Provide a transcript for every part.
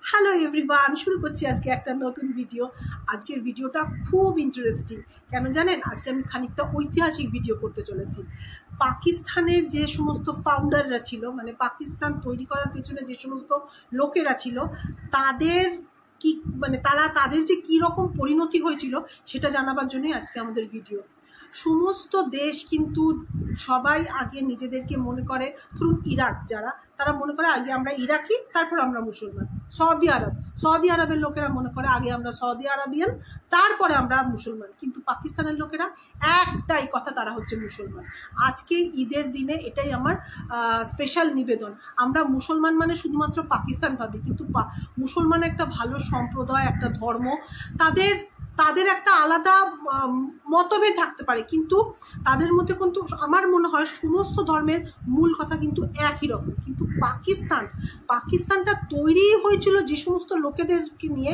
Hello everyone, শুরু করছি আজকে একটা নতুন ভিডিও। আজকের ভিডিওটা খুব ইন্টারেস্টিং। কেন জানেন? আজকে আমি খানিকটা ঐতিহাসিক ভিডিও করতে চলেছি। পাকিস্তানের যে সমস্ত ফাউন্ডাররা ছিল, মানে পাকিস্তান তৈরি করার পেছনে যে সমস্ত লোকেরা ছিল, তাদের কি মানে তাদের যে কী রকম পরিণতি হয়েছিল সেটা জানাবার জন্যই আজকে আমাদের ভিডিও। সমস্ত দেশ কিন্তু সবাই আগে নিজেদেরকে মনে করে, ধরুন ইরাক, যারা তারা মনে করে আগে আমরা ইরাকি, তারপর আমরা মুসলমান। সৌদি আরবের লোকেরা মনে করে আগে আমরা সৌদি আরবিয়ান, তারপরে আমরা মুসলমান। কিন্তু পাকিস্তানের লোকেরা একটাই কথা, তারা হচ্ছে মুসলমান। আজকে ঈদের দিনে এটাই আমার স্পেশাল নিবেদন। আমরা মুসলমান মানে শুধুমাত্র পাকিস্তান ভাবি, কিন্তু মুসলমান একটা ভালো সম্প্রদায়, একটা ধর্ম। তাদের একটা আলাদা মতভেদ থাকতে পারে, কিন্তু তাদের মধ্যে কিন্তু আমার মনে হয় সমস্ত ধর্মের মূল কথা কিন্তু একই রকম। কিন্তু পাকিস্তানটা তৈরি হয়েছিল যে সমস্ত লোকেদেরকে নিয়ে,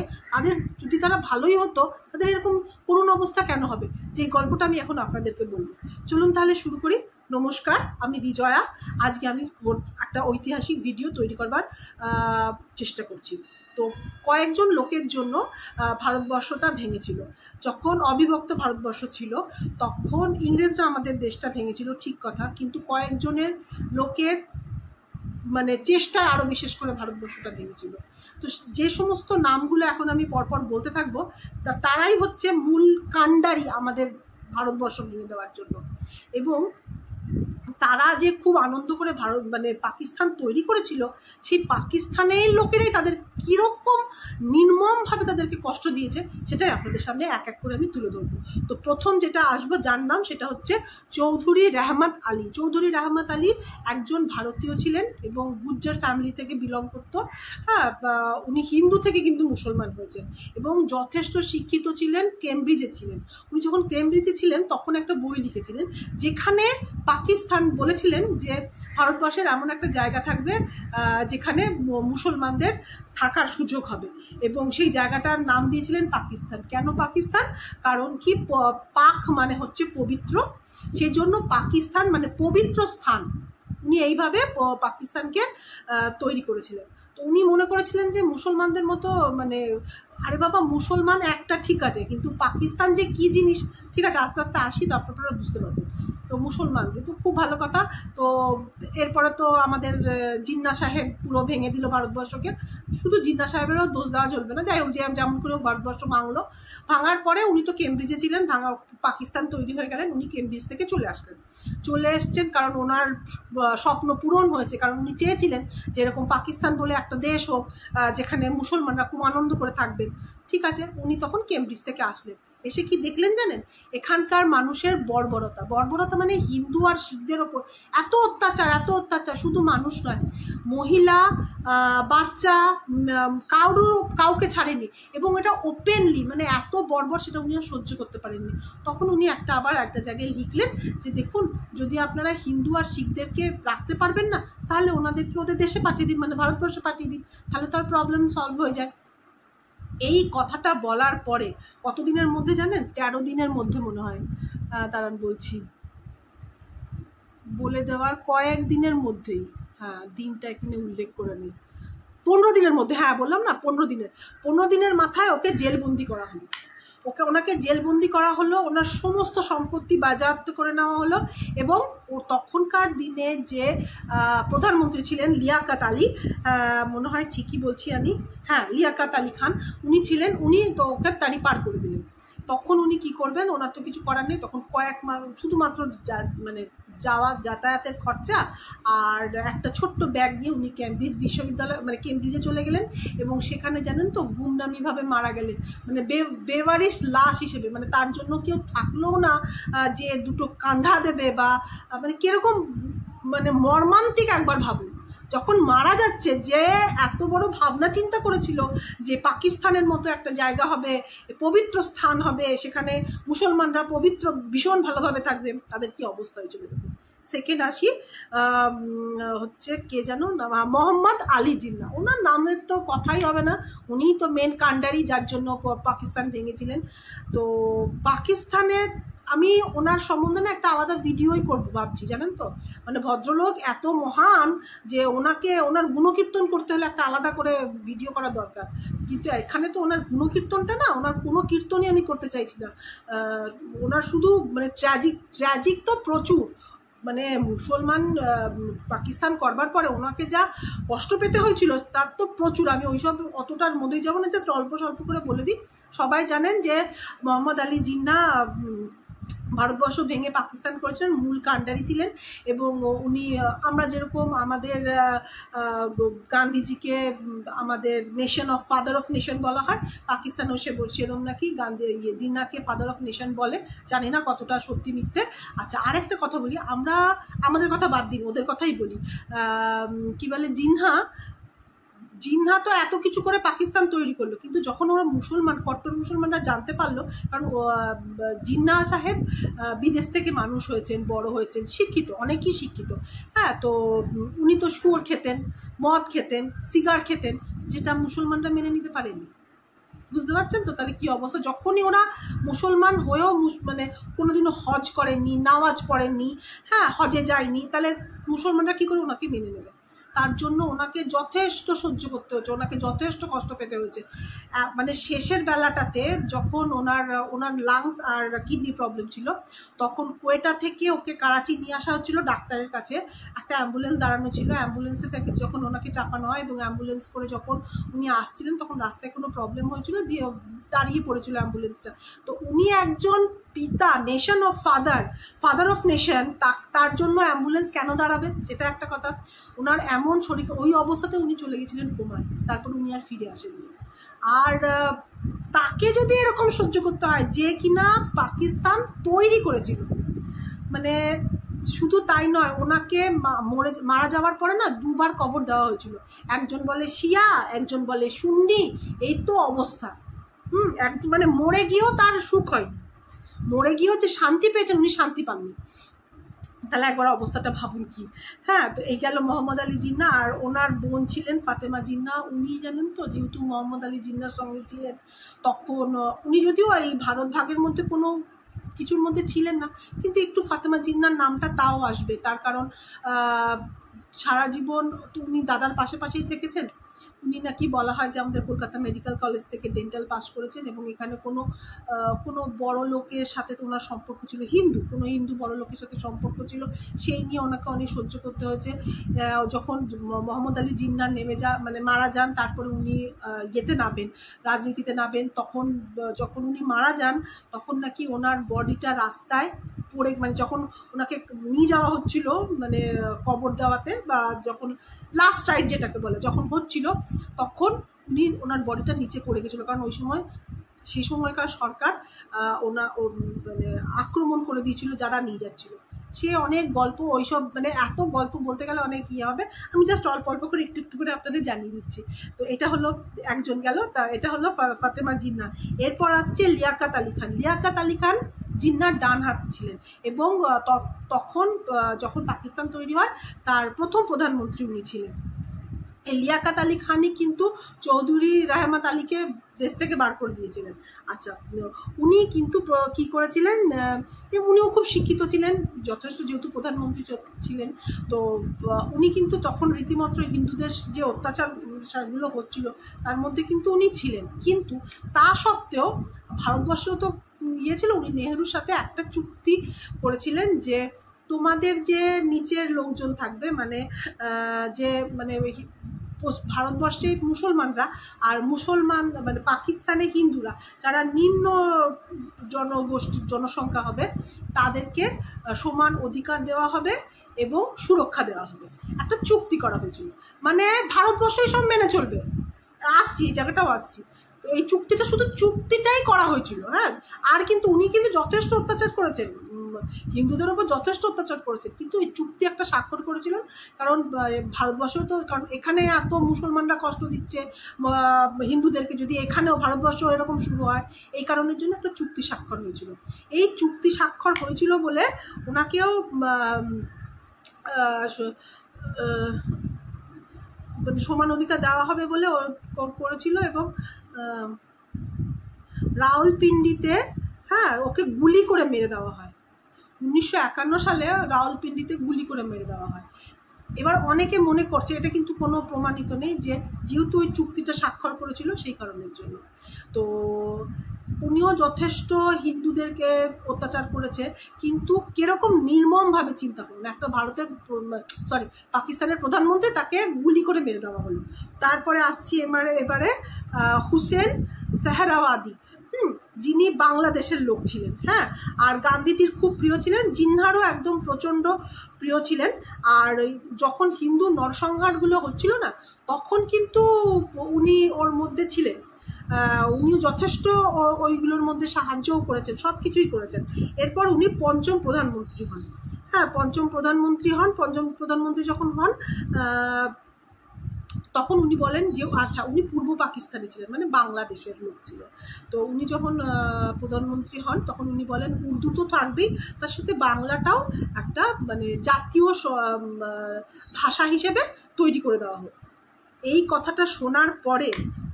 যদি তারা ভালোই হতো, তাদের এরকম করুণ অবস্থা কেন হবে? যে গল্পটা আমি এখন আপনাদেরকে বলবো। চলুন তাহলে শুরু করি। নমস্কার, আমি বিজয়া। আজকে আমি একটা ঐতিহাসিক ভিডিও তৈরি করবার চেষ্টা করছি। তো কয়েকজন লোকের জন্য ভারতবর্ষটা ভেঙেছিল। যখন অবিভক্ত ভারতবর্ষ ছিল, তখন ইংরেজরা আমাদের দেশটা ভেঙেছিল, ঠিক কথা। কিন্তু কয়েকজনের লোকের মানে চেষ্টায় আরও বিশেষ করে ভারতবর্ষটা ভেঙেছিল। তো যে সমস্ত নামগুলো এখন আমি পরপর বলতে থাকবো, তারাই হচ্ছে মূল কাণ্ডারি আমাদের ভারতবর্ষ ভেঙে দেওয়ার জন্য। এবং তারা যে খুব আনন্দ করে পাকিস্তান তৈরি করেছিল, সেই পাকিস্তানের লোকেরাই তাদের কীরকম নির্মমভাবে তাদেরকে কষ্ট দিয়েছে, সেটাই আপনাদের সামনে এক এক করে আমি তুলে ধরবো। তো প্রথম যেটা আসবো, যার নাম, সেটা হচ্ছে চৌধুরী রহমত আলী। চৌধুরী রহমত আলী একজন ভারতীয় ছিলেন এবং গুজ্জার ফ্যামিলি থেকে বিলং করতো। হ্যাঁ, উনি হিন্দু থেকে কিন্তু মুসলমান হয়েছেন এবং যথেষ্ট শিক্ষিত ছিলেন, কেমব্রিজে ছিলেন। উনি যখন কেমব্রিজে ছিলেন তখন একটা বই লিখেছিলেন, যেখানে পাকিস্তান বলেছিলেন যে ভারতবর্ষের এমন একটা জায়গা থাকবে যেখানে মুসলমানদের থাকার সুযোগ হবে, এবং সেই জায়গাটার নাম দিয়েছিলেন পাকিস্তান। কেন পাকিস্তান? কারণ কি, পাক মানে হচ্ছে পবিত্র, সেই জন্য পাকিস্তান মানে পবিত্র স্থান। উনি এইভাবে পাকিস্তানকে তৈরি করেছিলেন। তো উনি মনে করেছিলেন যে মুসলমানদের মতো আরে বাবা, মুসলমান একটা ঠিক আছে, কিন্তু পাকিস্তান যে কি জিনিস, ঠিক আছে, আস্তে আস্তে আসি, তারপর আপনারা বুঝতে পারবেন। তো মুসলমান কিন্তু খুব ভালো কথা। তো এরপরে তো আমাদের জিন্না সাহেব পুরো ভেঙে দিল ভারতবর্ষকে। শুধু জিন্না সাহেবেরও দোষ দেওয়া চলবে না, যাই হোক, যেমন করে ভারতবর্ষ ভাঙার পরে উনি তো কেমব্রিজে ছিলেন, পাকিস্তান তৈরি হয়ে গেলেন, উনি কেমব্রিজ থেকে চলে এসছেন কারণ ওনার স্বপ্ন পূরণ হয়েছে। কারণ উনি চেয়েছিলেন যে এরকম পাকিস্তান বলে একটা দেশ হোক, যেখানে মুসলমানরা খুব আনন্দ করে থাকবেন। ঠিক আছে, উনি তখন কেমব্রিজ থেকে আসলেন। এসে কি দেখলেন জানেন? এখানকার মানুষের বর্বরতা মানে হিন্দু আর শিখদের ওপর এত অত্যাচার, শুধু মানুষ নয়, মহিলা, বাচ্চা, কাউকে ছাড়েনি, এবং এটা ওপেনলি, মানে এত বর্বর, সেটা উনি আর সহ্য করতে পারেননি। তখন উনি আবার একটা জায়গায় লিখলেন যে দেখুন, যদি আপনারা হিন্দু আর শিখদেরকে রাখতে পারবেন না, তাহলে ওনাদেরকে ওদের দেশে পাঠিয়ে দিন, মানে ভারতবর্ষে পাঠিয়ে দিন, তাহলে তার প্রবলেম সলভ হয়ে যায়। এই কথাটা বলার পরে কতদিনের মধ্যে জানেন? 13 দিনের মধ্যে মনে হয়, দাঁড়ান বলছি, বলে দেওয়ার কয়েকদিনের মধ্যেই, হ্যাঁ দিনটা এখানে উল্লেখ করে নিই, 15 দিনের মধ্যে, হ্যাঁ বললাম না 15 দিনের মাথায় ওকে জেলবন্দি করা হলো। ওনাকে জেলবন্দি করা হলো, ওনার সমস্ত সম্পত্তি বাজেয়াপ্ত করে নেওয়া হলো। এবং ও তখনকার দিনে যে প্রধানমন্ত্রী ছিলেন, লিয়াকত আলী, মনে হয় ঠিকই বলছি আমি, হ্যাঁ লিয়াকত আলী খান উনি ছিলেন, উনি তো ওকে তাড়ি পার করে দিলেন। তখন উনি কি করবেন? ওনার তো কিছু করার নেই, তখন শুধুমাত্র যাতায়াতের খরচা আর একটা ছোট্ট ব্যাগ নিয়ে উনি কেমব্রিজ বিশ্ববিদ্যালয়, কেমব্রিজে চলে গেলেন, এবং সেখানে জানেন তো গুমনামিভাবে মারা গেলেন, বেওয়ারিশ লাশ হিসেবে। তার জন্য কেউ থাকলেও না যে দুটো কাঁধা দেবে, বা কিরকম মর্মান্তিক। একবার ভাবুন, যখন মারা যাচ্ছে, যে এত বড় ভাবনা চিন্তা করেছিল যে পাকিস্তানের মতো একটা জায়গা হবে, পবিত্র স্থান হবে, সেখানে মুসলমানরা পবিত্র ভীষণ ভালোভাবে থাকবে, তাদের কি অবস্থা হয়েছিল দেখুন। সেকেন্ড আসি, হচ্ছে কে যেন, মোহাম্মদ আলী জিন্নাহ। ওনার নামের তো কথাই হবে না, উনিই তো মেন কাণ্ডারি, যার জন্য পাকিস্তান ভেঙেছিলেন। তো পাকিস্তানের আমি ওনার সম্বন্ধে না একটা আলাদা ভিডিওই করবো ভাবছি, জানেন তো। মানে ভদ্রলোক এত মহান যে ওনাকে ওনার গুণকীর্তন করতে হলে একটা আলাদা করে ভিডিও করা দরকার। কিন্তু এখানে তো ওনার গুণকীর্তনটা না, ওনার কোনো কীর্তনই আমি করতে চাইছি না। ওনার শুধু মানে ট্র্যাজিক তো প্রচুর। মানে মুসলমান পাকিস্তান করবার পরে ওনাকে যা কষ্ট পেতে হয়েছিল তার তো প্রচুর। আমি ওইসব অতটার মধ্যেই যাবো না, জাস্ট অল্প স্বল্প করে বলে দিই। সবাই জানেন যে মোহাম্মদ আলী জিন্নাহ ভারতবর্ষ ভেঙে পাকিস্তান করেছিলেন, মূল কাণ্ডারি ছিলেন। এবং উনি আমরা যেরকম আমাদের গান্ধীজিকে আমাদের nation of father of nation বলা হয়, পাকিস্তানেও সেরকম নাকি জিন্নাহকে ফাদার অফ নেশন বলে। জানি না কতটা সত্যি মিথ্যে। আচ্ছা, আরেকটা কথা বলি, আমরা আমাদের কথা বাদ দিন, ওদের কথাই বলি। কি বলে, জিন্নাহ তো এত কিছু করে পাকিস্তান তৈরি করলো, কিন্তু যখন ওরা মুসলমান, কট্টর মুসলমানরা জানতে পারলো, কারণ জিন্নাহ সাহেব বিদেশ থেকে মানুষ হয়েছেন, বড় হয়েছেন, শিক্ষিত, অনেকই শিক্ষিত। হ্যাঁ, তো উনি তো শুয়োর খেতেন, মদ খেতেন, সিগার খেতেন, যেটা মুসলমানরা মেনে নিতে পারেনি। বুঝতে পারছেন তো? তাহলে কি অবস্থা। যখনই ওরা মুসলমান হয়েও মানে কোনোদিনও হজ করেননি, নামাজ পড়েননি, হ্যাঁ, হজে যায়নি, তাহলে মুসলমানরা কী করে ওনাকে মেনে নেবে? তার জন্য ওনাকে যথেষ্ট সহ্য করতে হয়েছে, ওনাকে যথেষ্ট কষ্ট পেতে হয়েছে। মানে শেষের বেলাটাতে যখন ওনার লাংস আর কিডনি প্রবলেম ছিল, তখন কোয়েটা থেকে ওকে করাচি নিয়ে আসা হচ্ছিল ডাক্তারের কাছে। একটা অ্যাম্বুলেন্স দাঁড়ানো ছিল, অ্যাম্বুলেন্সে থেকে যখন ওনাকে চাপানো হয় এবং অ্যাম্বুলেন্স করে যখন উনি আসছিলেন, তখন রাস্তায় কোনো প্রবলেম হয়েছিল, দিয়ে দাঁড়িয়ে পড়েছিল অ্যাম্বুলেন্সটা। তো উনি একজন পিতা, nation of father of nation, তার জন্য অ্যাম্বুলেন্স কেন দাঁড়াবে, সেটা একটা কথা। ওনার এমন শরীর, ওই অবস্থাতে উনি চলে গেছিলেন কোমায়, তারপর উনি আর ফিরে আসেননি। আর তাকে যদি এরকম সহ্য করতে হয়, যে কিনা পাকিস্তান তৈরি করেছিল, মানে শুধু তাই নয়, ওনাকে মারা যাওয়ার পরে না দুবার কবর দেওয়া হয়েছিল। একজন বলে শিয়া, একজন বলে সুন্নি, এই তো অবস্থা। মানে মরে গিয়েও তার সুখ হয়, মরে গিয়েও যে শান্তি পেয়েছেন, উনি শান্তি পাননি। তাহলে একবার অবস্থাটা ভাবুন কি। হ্যাঁ, তো এই গেল মোহাম্মদ আলী জিন্নাহ। আর ওনার বোন ছিলেন ফাতেমা জিন্নাহ। উনি জানেন তো, যেহেতু মোহাম্মদ আলী জিন্নাহর সঙ্গে ছিলেন, তখন উনি যদিও এই ভারত ভাগের মধ্যে কোনো কিছুর মধ্যে ছিলেন না, কিন্তু একটু ফাতেমা জিন্নাহর নামটা তাও আসবে, তার কারণ সারা জীবন তো উনি দাদার পাশেই থেকেছেন। উনি নাকি বলা হয় যে আমাদের কলকাতা মেডিকেল কলেজ থেকে ডেন্টাল পাস করেছেন, এবং এখানে কোনো বড় লোকের সাথে তো ওনার সম্পর্ক ছিল, কোনো হিন্দু বড় লোকের সাথে সম্পর্ক ছিল, সেই নিয়ে ওনাকে অনেক সহ্য করতে হয়েছে। যখন মোহাম্মদ আলী জিন্নাহ মানে মারা যান, তারপরে উনি ইয়েতে নামেন, রাজনীতিতে নামেন, তখন যখন উনি মারা যান, তখন নাকি ওনার বডিটা রাস্তায় পড়ে, মানে যখন ওনাকে নিয়ে যাওয়া হচ্ছিল, মানে কবর দেওয়াতে, বা যখন লাস্ট রাইড যেটাকে বলে, যখন হচ্ছিল, তখন ওনার বডিটা নিচে পড়ে গেছিলো। কারণ সেই সময়কার সরকার মানে আক্রমণ করে দিয়েছিল যারা নিয়ে যাচ্ছিল। সে অনেক গল্প, ওইসব মানে এত গল্প বলতে গেলে অনেক ইয়ে হবে, আমি জাস্ট অল্প অল্প করে একটু করে আপনাদের জানিয়ে দিচ্ছি। তো এটা হলো একজন গেল, তা এটা হলো ফাতেমা জিন্নাহ। এরপর আসছে লিয়াকত আলী খান জিন্নাহর ডান হাত ছিলেন, এবং তখন যখন পাকিস্তান তৈরি হয়, তার প্রথম প্রধানমন্ত্রী উনি ছিলেন। এই লিয়াকত আলী খানই কিন্তু চৌধুরী রহমত আলীকে দেশ থেকে বার করে দিয়েছিলেন। আচ্ছা, উনি কিন্তু কী করেছিলেন, উনিও খুব শিক্ষিত ছিলেন যথেষ্ট, যেহেতু প্রধানমন্ত্রী ছিলেন। তো উনি কিন্তু তখন রীতিমতো হিন্দুদের যে অত্যাচারগুলো হচ্ছিল, তার মধ্যে কিন্তু উনি ছিলেন। কিন্তু তা সত্ত্বেও ভারতবর্ষেও তো ছিল, উনি নেহরুর সাথে একটা চুক্তি করেছিলেন যে তোমাদের যে নিচের লোকজন থাকবে, মানে যে মানে ভারতবর্ষে মুসলমানরা আর মানে পাকিস্তানে হিন্দুরা, যারা নিম্ন জনসংখ্যা হবে, তাদেরকে সমান অধিকার দেওয়া হবে এবং সুরক্ষা দেওয়া হবে। একটা চুক্তি করা হয়েছিল, মানে ভারতবর্ষই সব মেনে চলবে। আসছি, এই জায়গাটাও আসছি। তো এই চুক্তিটা, শুধু চুক্তিটাই করা হয়েছিল, হ্যাঁ। আর কিন্তু উনি কিন্তু যথেষ্ট অত্যাচার করেছেন, হিন্দুদের ওপর যথেষ্ট অত্যাচার করেছেন, কিন্তু এই চুক্তি একটা স্বাক্ষর করেছিলেন। কারণ ভারতবর্ষেও তো, কারণ এখানে এত মুসলমানরা কষ্ট দিচ্ছে হিন্দুদেরকে, যদি এখানেও ভারতবর্ষেও এরকম শুরু হয়, এই কারণের জন্য একটা চুক্তি স্বাক্ষর হয়েছিল। এই চুক্তি স্বাক্ষর হয়েছিল বলে ওনাকেও সমান অধিকার দেওয়া হবে বলে করেছিল। এবং রাওয়ালপিন্ডিতে, হ্যাঁ, ওকে গুলি করে মেরে দেওয়া হয়। 1951 সালে রাওয়ালপিন্ডিতে গুলি করে মেরে দেওয়া হয়। এবার অনেকে মনে করছে, এটা কিন্তু কোনো প্রমাণিত নেই, যে যেহেতু ওই চুক্তিটা স্বাক্ষর করেছিল সেই কারণের জন্য। তো উনিও যথেষ্ট হিন্দুদেরকে অত্যাচার করেছে, কিন্তু কিরকম নির্মমভাবে চিন্তা করুন, একটা ভারতের পাকিস্তানের প্রধানমন্ত্রী, তাকে গুলি করে মেরে দেওয়া হলো। তারপরে আসছি এবারে হুসেন সেহরাওয়ার্দী, যিনি বাংলাদেশের লোক ছিলেন, হ্যাঁ, আর গান্ধীজির খুব প্রিয় ছিলেন, জিন্নারও একদম প্রচণ্ড প্রিয় ছিলেন। আর যখন হিন্দু নরসংহারগুলো হচ্ছিল না, তখন কিন্তু উনি ওর মধ্যে ছিলেন, উনিও যথেষ্ট ওইগুলোর মধ্যে সাহায্যও করেছেন, সব কিছুই করেছেন। এরপর উনি পঞ্চম প্রধানমন্ত্রী হন। হ্যাঁ, পঞ্চম প্রধানমন্ত্রী যখন হন, তখন উনি বলেন যে আচ্ছা, উনি পূর্ব পাকিস্তানি ছিলেন, মানে বাংলাদেশের লোক ছিলেন। তো উনি যখন প্রধানমন্ত্রী হন, তখন উনি বলেন উর্দু তো থাকবেই, তার সাথে বাংলাটাও একটা মানে জাতীয় ভাষা হিসেবে তৈরি করে দেওয়া হোক। এই কথাটা শোনার পরে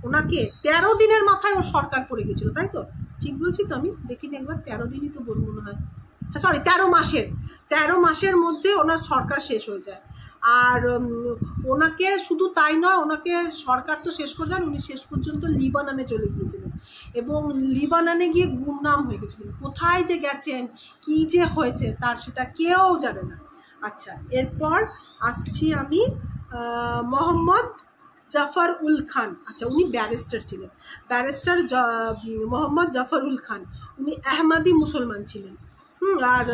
ওনাকে 13 দিনের মাথায় ওর সরকার পড়ে গেছিলো, তাই তো? ঠিক বলছি তো আমি? দেখিনি একবার, 13 দিনই তো বলবো মনে হয়, হ্যাঁ সরি 13 মাসের মধ্যে ওনার সরকার শেষ হয়ে যায়। আর ওনাকে শুধু তাই নয়, ওনাকে সরকার তো শেষ করে দেন, উনি শেষ পর্যন্ত লিবাননে চলে গিয়েছিলেন, এবং লিবাননে গিয়ে গুমনাম হয়ে গেছিলেন। কোথায় যে গেছেন, কি যে হয়েছে তার সেটা কেউ জানে না। আচ্ছা, এরপর আসছি আমি মোহাম্মদ জাফর উল খান। আচ্ছা, উনি ব্যারিস্টার ছিলেন, মোহাম্মদ জাফর উল খান। উনি আহমদি মুসলমান ছিলেন। আর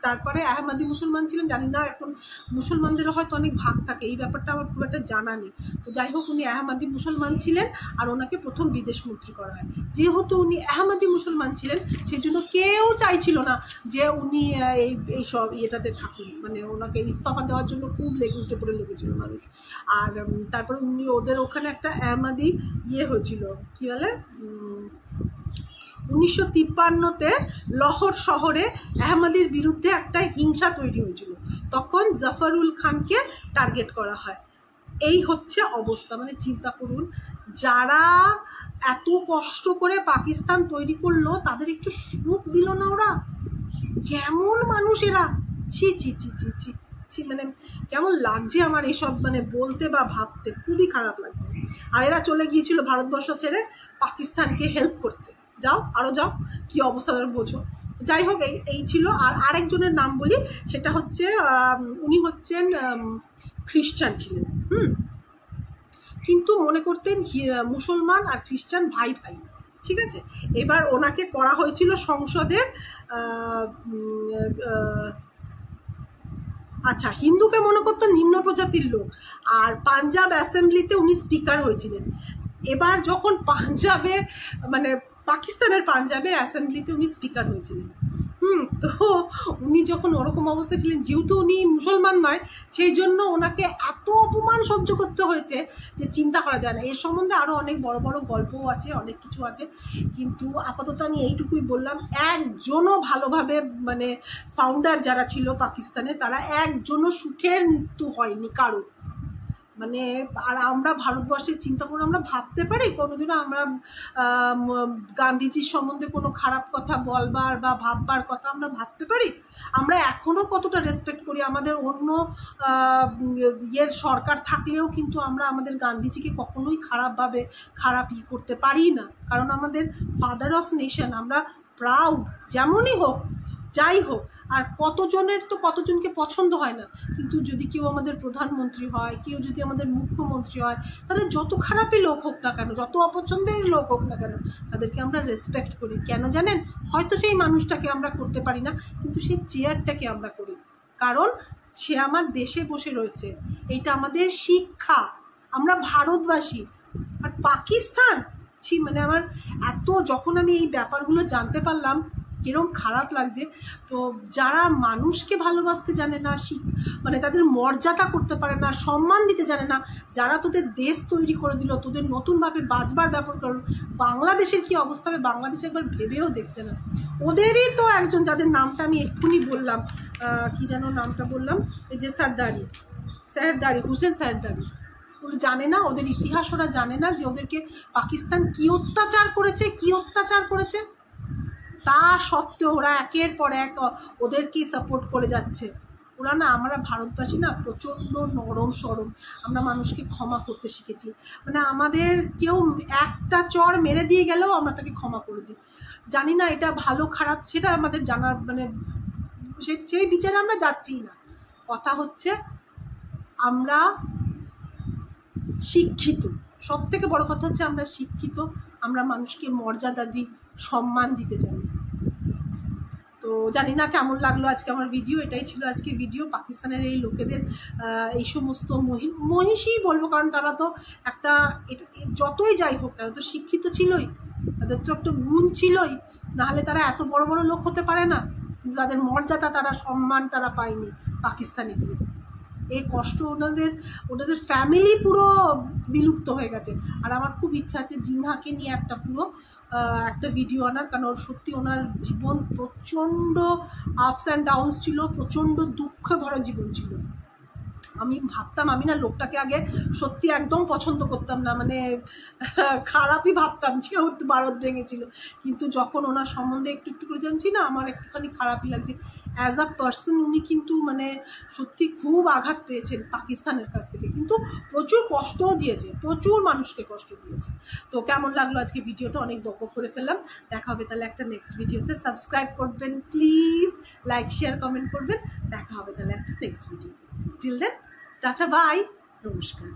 তারপরে আহমদি মুসলমান ছিলেন, জানি না এখন মুসলমানদের হয়তো অনেক ভাগ থাকে, এই ব্যাপারটা আমার খুব একটা জানা নেই। তো যাই হোক, উনি আহমদি মুসলমান ছিলেন, আর ওনাকে প্রথম বিদেশ মন্ত্রী করা হয়। যেহেতু উনি আহমদি মুসলমান ছিলেন, সেই জন্য কেউ চাইছিল না যে উনি এই সব ইয়েটাতে থাকুন, মানে ওনাকে ইস্তফা দেওয়ার জন্য খুব উঠে পড়ে লেগেছিল মানুষ। আর তারপর উনি ওদের ওখানে একটা আহমদি হয়েছিল, কী বলে, 1953-তে লাহোর শহরে আহমদির বিরুদ্ধে একটা হিংসা তৈরি হয়েছিল, তখন জাফরুল খানকে টার্গেট করা হয়। এই হচ্ছে অবস্থা, মানে চিন্তা করুন, যারা এত কষ্ট করে পাকিস্তান তৈরি করলো, তাদের একটু সুখ দিল না ওরা? কেমন মানুষ এরা! ছি ছি ছি ছি ছি ছি, মানে কেমন লাগছে আমার এসব মানে বলতে বা ভাবতে, খুবই খারাপ লাগছে। আর এরা চলে গিয়েছিল ভারতবর্ষ ছেড়ে পাকিস্তানকে হেল্প করতে। যাও, আরও যাও, কী অবস্থা তার বোঝো। যাই হোক, এই ছিল। আর আরেকজনের নাম বলি, সেটা হচ্ছে উনি হচ্ছেন খ্রিস্টান ছিলেন, কিন্তু মনে করতেন মুসলমান আর খ্রিস্টান ভাই ভাই, ঠিক আছে। এবার ওনাকে করা হয়েছিল সংসদের আচ্ছা, হিন্দুকে মনে করতো নিম্ন প্রজাতির লোক, আর পাঞ্জাব অ্যাসেম্বলিতে উনি স্পিকার হয়েছিলেন। এবার যখন পাঞ্জাবে, মানে পাকিস্তানের পাঞ্জাবের অ্যাসেম্বলিতে উনি স্পিকার হয়েছিলেন, তো উনি যখন ওরকম অবস্থায় ছিলেন, যেহেতু উনি মুসলমান নয়, সেই জন্য ওনাকে এত অপমান সহ্য করতে হয়েছে যে চিন্তা করা যায় না। এর সম্বন্ধে আরও অনেক বড় বড় গল্পও আছে, অনেক কিছু আছে, কিন্তু আপাতত আমি এইটুকুই বললাম। একজনও ভালোভাবে, মানে ফাউন্ডার যারা ছিল পাকিস্তানে, তারা একজনও সুখের মৃত্যু হয়নি কারো। মানে আর আমরা ভারতবর্ষের চিন্তা করে আমরা ভাবতে পারি কোনোদিনও আমরা গান্ধীজির সম্বন্ধে কোনো খারাপ কথা বলবার বা ভাববার কথা আমরা ভাবতে পারি? আমরা এখনও কতটা রেসপেক্ট করি, আমাদের অন্য সরকার থাকলেও কিন্তু আমরা আমাদের গান্ধীজিকে কখনোই খারাপ করতে পারি না, কারণ আমাদের ফাদার অফ নেশন, আমরা প্রাউড, যেমনই হোক, যাই হোক। আর কতজনকে পছন্দ হয় না, কিন্তু যদি কেউ আমাদের প্রধানমন্ত্রী হয়, কেউ যদি আমাদের মুখ্যমন্ত্রী হয়, তাহলে যত খারাপই লোক হোক না কেন, যত অপছন্দের লোক হোক না কেন, তাদেরকে আমরা রেসপেক্ট করি। কেন জানেন? হয়তো সেই মানুষটাকে আমরা করতে পারি না, কিন্তু সেই চেয়ারটাকে আমরা করি, কারণ সে আমার দেশে বসে রয়েছে, এইটা আমাদের শিক্ষা, আমরা ভারতবাসী। আর পাকিস্তান, মানে আমার যখন আমি এই ব্যাপারগুলো জানতে পারলাম, কিরম খারাপ লাগছে। তো যারা মানুষকে ভালোবাসতে জানে না, মানে তাদের মর্যাদা করতে পারে না, সম্মান দিতে জানে না, যারা তোদের দেশ তৈরি করে দিল, তোদের নতুনভাবে বাঁচবার ব্যাপার করল, বাংলাদেশের কি অবস্থা হবে বাংলাদেশে একবার ভেবেও দেখছে না। ওদেরই তো একজন, যাদের নামটা আমি এক্ষুনি বললাম, কি যেন নামটা বললাম, এই যে সারদারি, হুসেন সারদারি, ওরা জানে না, ওদের ইতিহাস ওরা জানে না, যে ওদেরকে পাকিস্তান কি অত্যাচার করেছে। তা সত্ত্বেও ওরা একের পর এক ওদেরকেই সাপোর্ট করে যাচ্ছে। ওরা না, আমরা ভারতবাসী না প্রচণ্ড নরম সরম, আমরা মানুষকে ক্ষমা করতে শিখেছি। মানে আমাদের কেউ একটা চড় মেরে দিয়ে গেলেও আমরা তাকে ক্ষমা করে দিই। জানি না এটা ভালো খারাপ, সেটা আমাদের জানার মানে সেই বিচারে আমরা যাচ্ছি না। কথা হচ্ছে আমরা শিক্ষিত, সব থেকে বড় কথা হচ্ছে আমরা শিক্ষিত, আমরা মানুষকে মর্যাদা দিই, সম্মান দিতে জানি। তো জানি না কেমন লাগলো আজকে আমার ভিডিও। এটাই ছিল আজকে ভিডিও। পাকিস্তানের এই লোকেদের এই সমস্ত মহিষী বলবো, কারণ তারা তো একটা যতই যাই হোক তারা তো শিক্ষিত ছিলই, তাদের তো একটা গুণ ছিলই, নাহলে তারা এত বড় বড় লোক হতে পারে না। কিন্তু তাদের মর্যাদা, তারা সম্মান তারা পায়নি পাকিস্তানে গিয়ে। এই কষ্ট ওনাদের ফ্যামিলি পুরো বিলুপ্ত হয়ে গেছে। আর আমার খুব ইচ্ছা আছে জিনহাকে নিয়ে একটা পুরো একটা ভিডিও আনার, কারণ ওর সত্যি ওনার জীবন প্রচণ্ড আপস অ্যান্ড ডাউনস ছিল, প্রচণ্ড দুঃখে ভরা জীবন ছিল। আমি ভাবতাম, আমি না লোকটাকে আগে সত্যি একদম পছন্দ করতাম না, মানে খারাপই ভাবতাম যে ও ভারত ভেঙেছিল। কিন্তু যখন ওনার সম্বন্ধে একটু একটু করে জানছি না, আমার একটুখানি খারাপই লাগছে। অ্যাজ আ পার্সন উনি কিন্তু মানে সত্যি খুব আঘাত পেয়েছেন পাকিস্তানের কাছ থেকে, কিন্তু প্রচুর কষ্টও দিয়েছে, প্রচুর মানুষকে কষ্ট দিয়েছে। তো কেমন লাগলো আজকে ভিডিওটা, অনেক বক করে ফেললাম। দেখা হবে তাহলে একটা নেক্সট ভিডিওতে। সাবস্ক্রাইব করবেন প্লিজ, লাইক শেয়ার কমেন্ট করবেন। দেখা হবে তাহলে একটা নেক্সট ভিডিওতে। টিল দেন, টাটা বাই, নমস্কার।